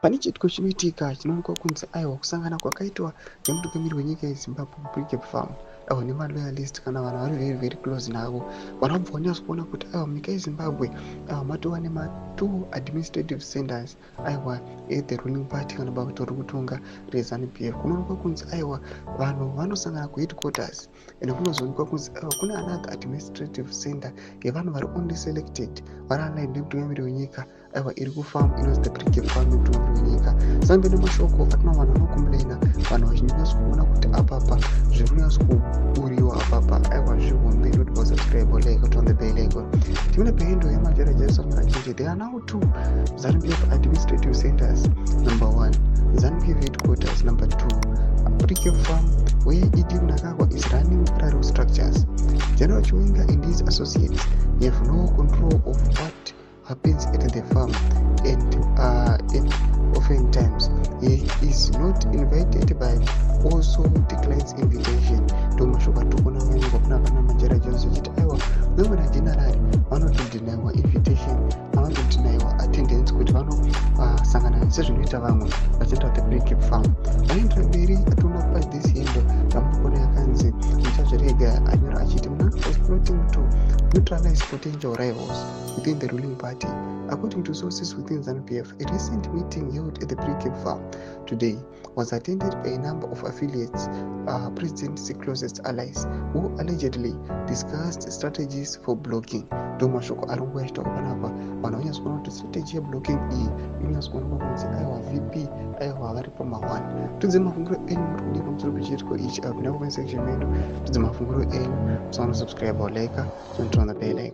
Pane chitiko chinoitika chinoonekwa kunzi aiwa kusangana kwakaitwa nemutungamiri wenyika yeZimbabwe kuPaNE farm aiwa nemaloyalist kana vanhu vari very very close navo vanobva vanyatsa kuona kuti aiwa munyika yeZimbabwe matova nema2 administrative centers aiwa the ruling party kana bato riri kutonga reZANU PF. Kunoonekwa kunzi aiwa vanhu vanosangana kuheadquarters ende kunozoonekwa kunzi aiwa kune another administrative center yevanhu vari only selected vari aligned nemutungamiri wenyika aiwa iri kufarm inonzi the pre-cap farm yemutungamiri wenyika. Sambe nemashoko atina vanhu vanokomplaina vanhu vachinyatsa kuona kuti apapa zviri kunyatsa kuburiwa apapa aiwa zvihombe kuti wasubscribe like turn the bell icon. Timene pendo yemajaraja samarachije there are now 2 ZANU PF administrative centers. Number 1 ZANU PF headquarters. Number 2 pre-cap farm where ED mnangagwa is running parallel structures. General Chiwenga and his associates have no control of what happens at the farm, and oftentimes he is not invited by also declines invitation. Tomashoka tukona vanhu vakuna vana majaraja zvichiti aiwa vamwe general vanotodhinaiwa invitation vanotodhinaiwa attendance kuti vanosangana sezvinoita vamwe vachienda the pre-cap farm. Vaendera mberi atoona padhisi yendo ramukona yakanzi muchazvirega anyora achiti mnangagwa is plotting to neutralize potential rivals within the ruling party. According to sources within ZANU PF, a recent meeting held at the pre-cap farm today was attended by a number of affiliates, President's closest allies, who allegedly discussed strategies for blocking. Domashoko arongwashita kupanapa vanhu vanyatsokuona kuti strategy yeblocking iyi inonyatsokuonekwa kunzi aiwa VP aiwa vari pama1. Tudze mafungiro enyu muri kudii pamusoro pechitiko ichi apo ndinako pane section menu. Tudze mafungiro enyu musaona subscribe or like and turn the bell icon.